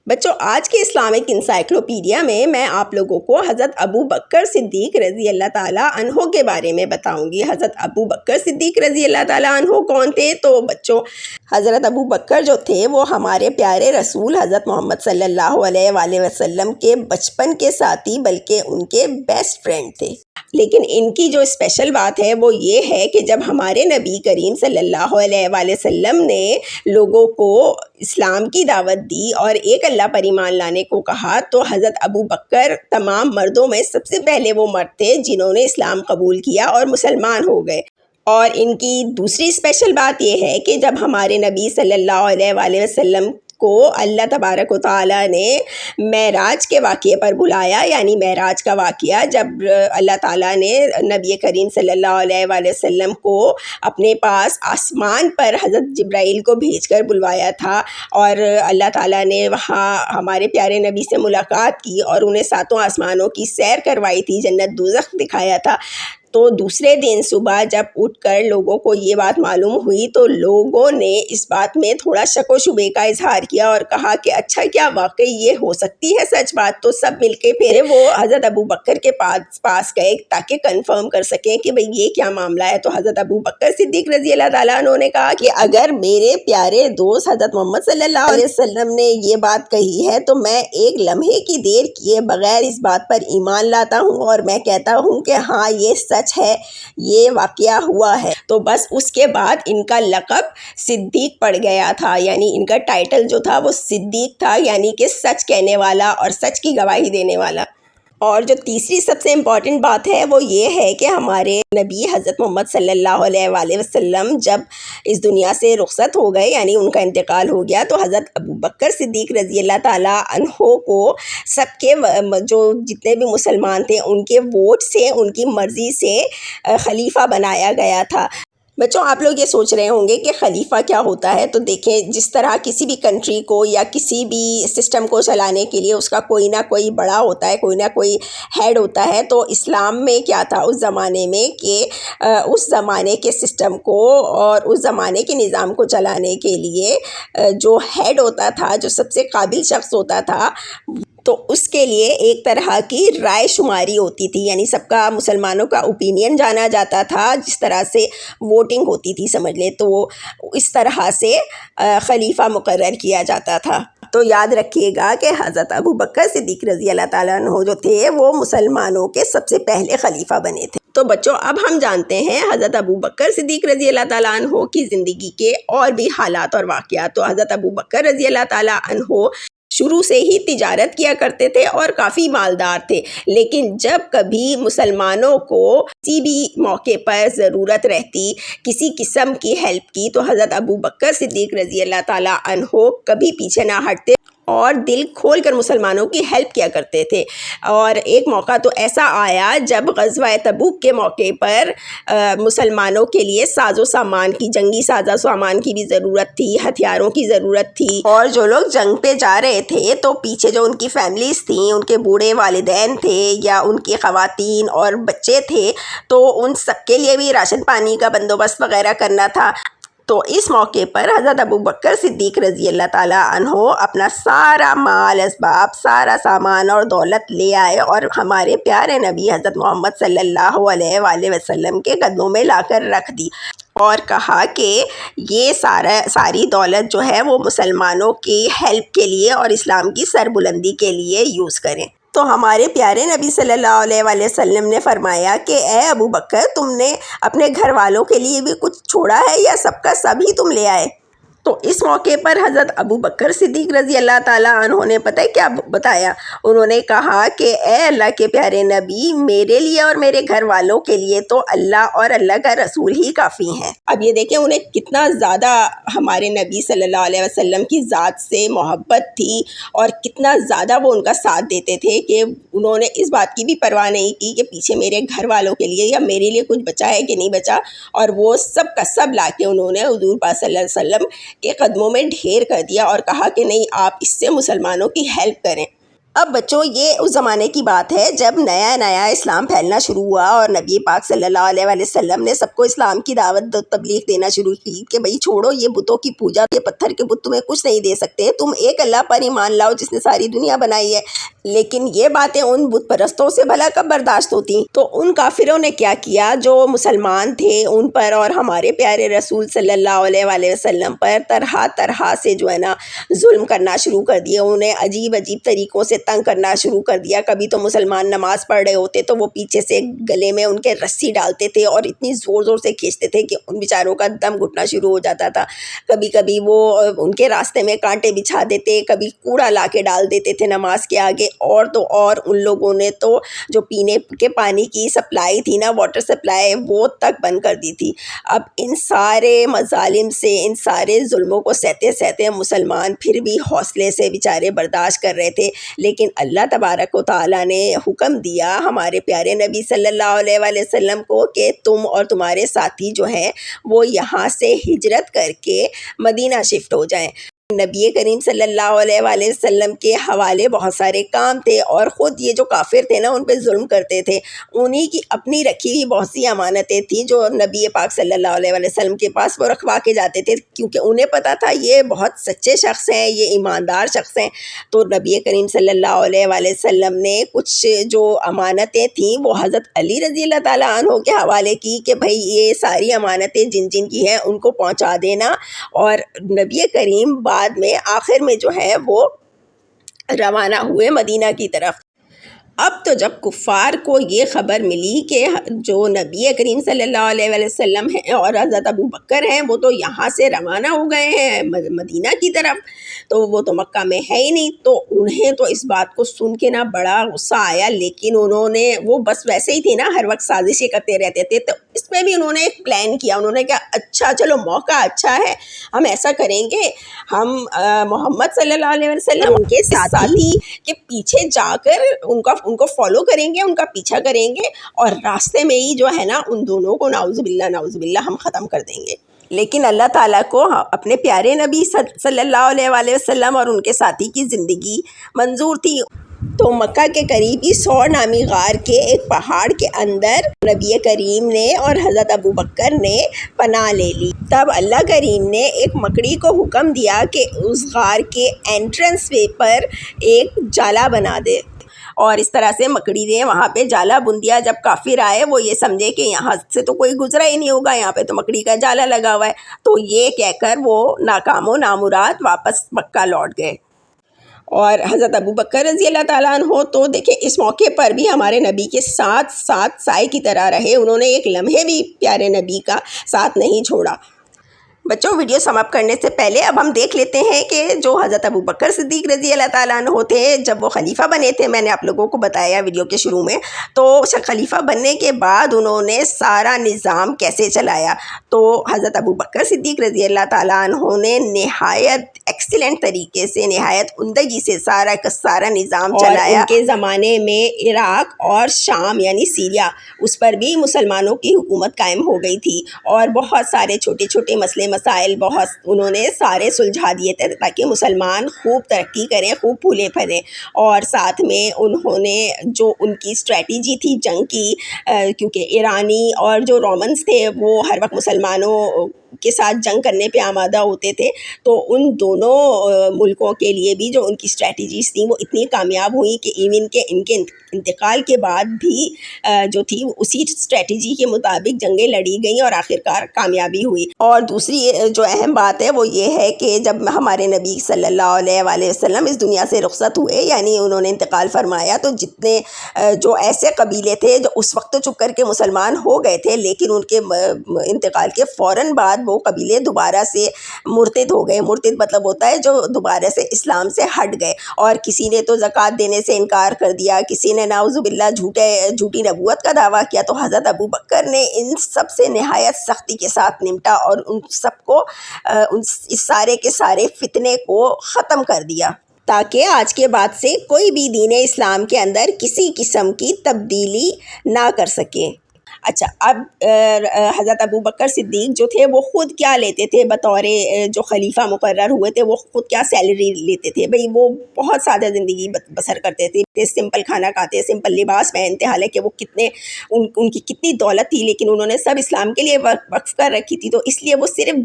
بچوں، آج کے اسلامک انسائکلوپیڈیا میں آپ لوگوں کو حضرت ابو بکر صدیق رضی اللہ تعالیٰ عنہ کے بارے میں بتاؤں گی۔ حضرت ابو بکر صدیق رضی اللہ تعالیٰ عنہ کون تھے؟ تو بچوں، حضرت ابو بکر جو تھے وہ ہمارے پیارے رسول حضرت محمد صلی اللہ علیہ وآلہ وسلم کے بچپن کے ساتھی بلکہ ان کے بیسٹ فرینڈ تھے۔ لیکن ان کی جو اسپیشل بات ہے وہ یہ ہے کہ جب ہمارے نبی کریم صلی اللہ علیہ وآلہ وسلم نے لوگوں کو اسلام کی دعوت دی اور ایک اللہ پر ایمان لانے کو کہا تو حضرت ابو بکر تمام مردوں میں سب سے پہلے وہ مرد تھے جنہوں نے اسلام قبول کیا اور مسلمان ہو گئے۔ اور ان کی دوسری اسپیشل بات یہ ہے کہ جب ہمارے نبی صلی اللہ علیہ وآلہ وسلم کو اللہ تبارک و تعالیٰ نے معراج کے واقعے پر بلایا، یعنی معراج کا واقعہ جب اللہ تعالیٰ نے نبی کریم صلی اللہ علیہ وآلہ وسلم کو اپنے پاس آسمان پر حضرت جبرائیل کو بھیج کر بلوایا تھا اور اللہ تعالیٰ نے وہاں ہمارے پیارے نبی سے ملاقات کی اور انہیں ساتوں آسمانوں کی سیر کروائی تھی، جنت دوزخ دکھایا تھا۔ تو دوسرے دن صبح جب اٹھ کر لوگوں کو یہ بات معلوم ہوئی تو لوگوں نے اس بات میں تھوڑا شک و شبے کا اظہار کیا اور کہا کہ اچھا کیا واقعی یہ ہو سکتی ہے سچ بات؟ تو سب مل کے پھر وہ حضرت ابو بکر کے پاس گئے تاکہ کنفرم کر سکیں کہ بھئی یہ کیا معاملہ ہے۔ تو حضرت ابو بکر صدیق رضی اللہ تعالیٰ عنہ نے کہا کہ اگر میرے پیارے دوست حضرت محمد صلی اللہ علیہ وسلم نے یہ بات کہی ہے تو میں ایک لمحے کی دیر کیے بغیر اس بات پر ایمان لاتا ہوں اور میں کہتا ہوں کہ ہاں یہ سچ ہے، یہ واقعہ ہوا ہے۔ تو بس اس کے بعد ان کا لقب صدیق پڑ گیا تھا، یعنی ان کا ٹائٹل جو تھا وہ صدیق تھا، یعنی کہ سچ کہنے والا اور سچ کی گواہی دینے والا۔ اور جو تیسری سب سے امپورٹنٹ بات ہے وہ یہ ہے کہ ہمارے نبی حضرت محمد صلی اللہ علیہ وآلہ وسلم جب اس دنیا سے رخصت ہو گئے، یعنی ان کا انتقال ہو گیا، تو حضرت ابو بکر صدیق رضی اللہ تعالیٰ عنہ کو سب کے جو جتنے بھی مسلمان تھے ان کے ووٹ سے، ان کی مرضی سے خلیفہ بنایا گیا تھا۔ بچوں، آپ لوگ یہ سوچ رہے ہوں گے کہ خلیفہ کیا ہوتا ہے؟ تو دیکھیں، جس طرح کسی بھی کنٹری کو یا کسی بھی سسٹم کو چلانے کے لیے اس کا کوئی نہ کوئی بڑا ہوتا ہے، کوئی نہ کوئی ہیڈ ہوتا ہے، تو اسلام میں کیا تھا اس زمانے میں کہ اس زمانے کے سسٹم کو اور اس زمانے کے نظام کو چلانے کے لیے جو ہیڈ ہوتا تھا، جو سب سے قابل شخص ہوتا تھا، تو اس کے لیے ایک طرح کی رائے شماری ہوتی تھی، یعنی سب کا مسلمانوں کا اوپینین جانا جاتا تھا، جس طرح سے ووٹنگ ہوتی تھی سمجھ لیں، تو اس طرح سے خلیفہ مقرر کیا جاتا تھا۔ تو یاد رکھیے گا کہ حضرت ابو بکر صدیق رضی اللہ تعالیٰ عنہ جو تھے وہ مسلمانوں کے سب سے پہلے خلیفہ بنے تھے۔ تو بچوں، اب ہم جانتے ہیں حضرت ابو بکر صدیق رضی اللہ تعالیٰ عنہ کی زندگی کے اور بھی حالات اور واقعات۔ تو حضرت ابو بکر رضی اللہ تعالیٰ عنہ شروع سے ہی تجارت کیا کرتے تھے اور کافی مالدار تھے، لیکن جب کبھی مسلمانوں کو کسی بھی موقع پر ضرورت رہتی کسی قسم کی ہیلپ کی تو حضرت ابو بکر صدیق رضی اللہ تعالیٰ عنہ کبھی پیچھے نہ ہٹتے اور دل کھول کر مسلمانوں کی ہیلپ کیا کرتے تھے۔ اور ایک موقع تو ایسا آیا جب غزوہ تبوک کے موقع پر مسلمانوں کے لیے ساز و سامان کی، جنگی ساز و سامان کی بھی ضرورت تھی، ہتھیاروں کی ضرورت تھی، اور جو لوگ جنگ پہ جا رہے تھے تو پیچھے جو ان کی فیملیز تھیں، ان کے بوڑھے والدین تھے یا ان کی خواتین اور بچے تھے، تو ان سب کے لیے بھی راشن پانی کا بندوبست وغیرہ کرنا تھا۔ تو اس موقع پر حضرت ابو بکر صدیق رضی اللہ تعالیٰ عنہ اپنا سارا مال اسباب، سارا سامان اور دولت لے آئے اور ہمارے پیارے نبی حضرت محمد صلی اللہ علیہ وآلہ وسلم کے قدموں میں لا کر رکھ دی اور کہا کہ یہ ساری دولت جو ہے وہ مسلمانوں کی ہیلپ کے لیے اور اسلام کی سربلندی کے لیے یوز کریں۔ تو ہمارے پیارے نبی صلی اللہ علیہ وآلہ وسلم نے فرمایا کہ اے ابو بکر، تم نے اپنے گھر والوں کے لیے بھی کچھ چھوڑا ہے یا سب کا سب ہی تم لے آئے؟ تو اس موقع پر حضرت ابو بکر صدیق رضی اللہ تعالیٰ عنہ نے پتہ ہے کیا بتایا؟ انہوں نے کہا کہ اے اللہ کے پیارے نبی، میرے لیے اور میرے گھر والوں کے لیے تو اللہ اور اللہ کا رسول ہی کافی ہیں۔ اب یہ دیکھیں انہیں کتنا زیادہ ہمارے نبی صلی اللہ علیہ وسلم کی ذات سے محبت تھی اور کتنا زیادہ وہ ان کا ساتھ دیتے تھے کہ انہوں نے اس بات کی بھی پرواہ نہیں کی کہ پیچھے میرے گھر والوں کے لیے یا میرے لیے کچھ بچا ہے کہ نہیں بچا، اور وہ سب کا سب لا کے انہوں نے حضور پاک صلی اللہ علیہ وسلم کے قدموں میں ڈھیر کر دیا اور کہا کہ نہیں، آپ اس سے مسلمانوں کی ہیلپ کریں۔ اب بچوں یہ اس زمانے کی بات ہے جب نیا نیا اسلام پھیلنا شروع ہوا اور نبی پاک صلی اللہ علیہ وسلم نے سب کو اسلام کی دعوت تبلیغ دینا شروع کی کہ بھئی چھوڑو یہ بتوں کی پوجا، یہ پتھر کے بت تمہیں کچھ نہیں دے سکتے، تم ایک اللہ پر ایمان لاؤ جس نے ساری دنیا بنائی ہے۔ لیکن یہ باتیں ان بت پرستوں سے بھلا کب برداشت ہوتی؟ تو ان کافروں نے کیا کیا، جو مسلمان تھے ان پر اور ہمارے پیارے رسول صلی اللہ علیہ وسلم پر طرح طرح سے جو ہے نا ظلم کرنا شروع کر دیے، انہیں عجیب عجیب طریقوں سے تنگ کرنا شروع کر دیا۔ کبھی تو مسلمان نماز پڑھ رہے ہوتے تو وہ پیچھے سے گلے میں ان کے رسی ڈالتے تھے اور اتنی زور زور سے کھینچتے تھے کہ ان بیچاروں کا دم گھٹنا شروع ہو جاتا تھا۔ کبھی کبھی وہ ان کے راستے میں کانٹے بچھا دیتے، کبھی کوڑا لا کے ڈال دیتے تھے نماز کے آگے، اور تو اور ان لوگوں نے تو جو پینے کے پانی کی سپلائی تھی نا، واٹر سپلائی، وہ تک بند کر دی تھی۔ اب ان سارے مظالم سے، ان سارے ظلموں کو سہتے سہتے مسلمان پھر بھی حوصلے سے بیچارے برداشت کر رہے تھے، لیکن اللہ تبارک و تعالیٰ نے حکم دیا ہمارے پیارے نبی صلی اللہ علیہ وسلم کو کہ تم اور تمہارے ساتھی جو ہیں وہ یہاں سے ہجرت کر کے مدینہ شفٹ ہو جائیں۔ نبی کریم صلی اللہ علیہ وسلم کے حوالے بہت سارے کام تھے، اور خود یہ جو کافر تھے نا ان پہ ظلم کرتے تھے، انہی کی اپنی رکھی ہوئی بہت سی امانتیں تھیں جو نبی پاک صلی اللہ علیہ وسلم کے پاس وہ رکھوا کے جاتے تھے، کیونکہ انہیں پتا تھا یہ بہت سچے شخص ہیں، یہ ایماندار شخص ہیں۔ تو نبی کریم صلی اللہ علیہ وسلم نے کچھ جو امانتیں تھیں وہ حضرت علی رضی اللہ تعالیٰ عنہ کے حوالے کی کہ بھائی یہ ساری امانتیں جن جن کی ہیں ان کو پہنچا دینا، اور نبی کریم بعد میں آخر میں جو ہے وہ روانہ ہوئے مدینہ کی طرف۔ اب تو جب کفار کو یہ خبر ملی کہ جو نبی کریم صلی اللہ علیہ وسلم ہیں اور حضرت ابو بکر ہیں وہ تو یہاں سے روانہ ہو گئے ہیں مدینہ کی طرف، تو وہ تو مکہ میں ہے ہی نہیں، تو انہیں تو اس بات کو سن کے نا بڑا غصہ آیا، لیکن انہوں نے، وہ بس ویسے ہی تھے نا، ہر وقت سازشیں کرتے رہتے تھے، تو اس میں بھی انہوں نے ایک پلان کیا۔ انہوں نے کہا اچھا چلو موقع اچھا ہے، ہم ایسا کریں گے، ہم محمد صلی اللہ علیہ وسلم ان کے ساتھی کے پیچھے جا کر ان کو فالو کریں گے، ان کا پیچھا کریں گے، اور راستے میں ہی جو ہے نا ان دونوں کو نعوذ باللہ ہم ختم کر دیں گے۔ لیکن اللہ تعالیٰ کو اپنے پیارے نبی صلی اللہ علیہ وسلم اور ان کے ساتھی کی زندگی منظور تھی، تو مکہ کے قریب ہی سور نامی غار کے ایک پہاڑ کے اندر نبی کریم نے اور حضرت ابو بکر نے پناہ لے لی۔ تب اللہ کریم نے ایک مکڑی کو حکم دیا کہ اس غار کے انٹرنس وے پر ایک جالا بنا دے، اور اس طرح سے مکڑی نے وہاں پہ جالا بن دیا۔ جب کافر آئے وہ یہ سمجھے کہ یہاں سے تو کوئی گزرا ہی نہیں ہوگا، یہاں پہ تو مکڑی کا جالا لگا ہوا ہے، تو یہ کہہ کر وہ ناکام و نامراد واپس مکہ لوٹ گئے۔ اور حضرت ابو بکر رضی اللہ تعالیٰ عنہ تو دیکھیں اس موقع پر بھی ہمارے نبی کے ساتھ سائے کی طرح رہے، انہوں نے ایک لمحے بھی پیارے نبی کا ساتھ نہیں چھوڑا۔ بچوں ویڈیو سم اپ کرنے سے پہلے اب ہم دیکھ لیتے ہیں کہ جو حضرت ابو بکر صدیق رضی اللہ تعالیٰ عنہ تھے، جب وہ خلیفہ بنے تھے، میں نے آپ لوگوں کو بتایا ویڈیو کے شروع میں، تو خلیفہ بننے کے بعد انہوں نے سارا نظام کیسے چلایا، تو حضرت ابو بکر صدیق رضی اللہ تعالیٰ عنہ نے نہایت ایکسیلنٹ طریقے سے، نہایت عمدگی سے سارا کا سارا نظام چلایا۔ ان کے زمانے میں عراق اور شام یعنی سیریا، اس پر بھی مسلمانوں کی حکومت قائم ہو گئی تھی، اور بہت سارے چھوٹے چھوٹے مسئلے مسائل بہت انہوں نے سارے سلجھا دیے تھے تاکہ مسلمان خوب ترقی کریں، خوب پھولے پھلیں۔ اور ساتھ میں انہوں نے جو ان کی اسٹریٹجی تھی جنگ کی، کیونکہ ایرانی اور جو رومنز تھے وہ ہر وقت مسلمانوں کے ساتھ جنگ کرنے پہ آمادہ ہوتے تھے، تو ان دونوں ملکوں کے لیے بھی جو ان کی اسٹریٹجیز تھیں وہ اتنی کامیاب ہوئیں کہ ایون کہ ان کے انتقال کے بعد بھی جو تھی اسی اسٹریٹجی کے مطابق جنگیں لڑی گئیں اور آخرکار کامیابی ہوئی۔ اور دوسری جو اہم بات ہے وہ یہ ہے کہ جب ہمارے نبی صلی اللہ علیہ وسلم اس دنیا سے رخصت ہوئے، یعنی انہوں نے انتقال فرمایا، تو جتنے جو ایسے قبیلے تھے جو اس وقت تو چپ کر کے مسلمان ہو گئے تھے، لیکن ان کے انتقال کے فوراً بعد وہ قبیلے دوبارہ سے مرتد ہو گئے۔ مرتد مطلب ہوتا ہے جو دوبارہ سے اسلام سے ہٹ گئے، اور کسی نے تو زکوٰۃ دینے سے انکار کر دیا، کسی نے نعوذ باللہ جھوٹی نبوت کا دعویٰ کیا، تو حضرت ابو بکر نے ان سب سے نہایت سختی کے ساتھ نمٹا اور ان سب کو اس سارے کے سارے فتنے کو ختم کر دیا، تاکہ آج کے بعد سے کوئی بھی دین اسلام کے اندر کسی قسم کی تبدیلی نہ کر سکے۔ اچھا، اب حضرت ابو بکر صدیق جو تھے وہ خود کیا لیتے تھے بطور جو خلیفہ مقرر ہوئے تھے، وہ خود کیا سیلری لیتے تھے؟ بھئی وہ بہت سادہ زندگی بسر کرتے تھے، سمپل کھانا کھاتے، سمپل لباس پہنتے، حالانکہ وہ کتنے ان کی کتنی دولت تھی، لیکن انہوں نے سب اسلام کے لیے وقف کر رکھی تھی، تو اس لیے وہ صرف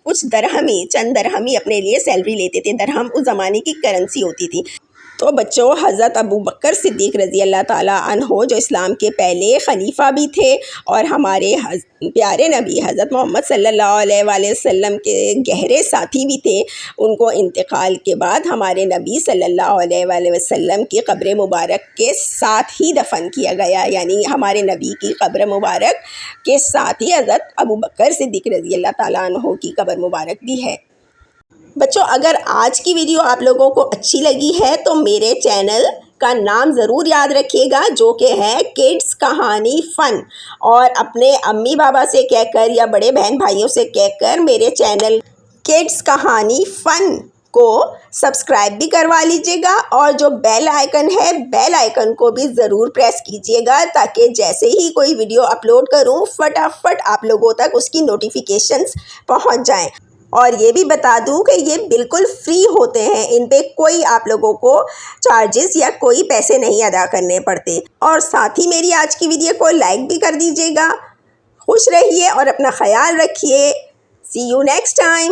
کچھ درہمی، چند درہمی اپنے لیے سیلری لیتے تھے۔ درہم اس زمانے کی کرنسی ہوتی تھی۔ تو بچوں، حضرت ابو بکر صدیق رضی اللہ تعالیٰ عنہ جو اسلام کے پہلے خلیفہ بھی تھے اور ہمارے پیارے نبی حضرت محمد صلی اللہ علیہ وآلہ وسلم کے گہرے ساتھی بھی تھے۔ ان کو انتقال کے بعد ہمارے نبی صلی اللہ علیہ وآلہ وسلم کی قبر مبارک کے ساتھ ہی دفن کیا گیا، یعنی ہمارے نبی کی قبر مبارک کے ساتھ ہی حضرت ابو بکر صدیق رضی اللہ تعالیٰ عنہ کی قبر مبارک بھی ہے۔ بچوں، اگر آج کی ویڈیو آپ لوگوں کو اچھی لگی ہے تو میرے چینل کا نام ضرور یاد رکھیے گا، جو کہ ہے کڈس کہانی فن، اور اپنے امی بابا سے کہہ کر یا بڑے بہن بھائیوں سے کہہ کر میرے چینل کڈس کہانی فن کو سبسکرائب بھی کروا لیجیے گا، اور جو بیل آئیکن ہے، بیل آئیکن کو بھی ضرور پریس کیجیے گا، تاکہ جیسے ہی کوئی ویڈیو اپلوڈ کروں فٹافٹ آپ لوگوں تک اس کی نوٹیفیکیشنز پہنچ جائیں۔ اور یہ بھی بتا دوں کہ یہ بالکل فری ہوتے ہیں، ان پہ کوئی آپ لوگوں کو چارجز یا کوئی پیسے نہیں ادا کرنے پڑتے۔ اور ساتھ ہی میری آج کی ویڈیو کو لائک بھی کر دیجیے گا۔ خوش رہیے اور اپنا خیال رکھیے۔ سی یو نیکسٹ ٹائم۔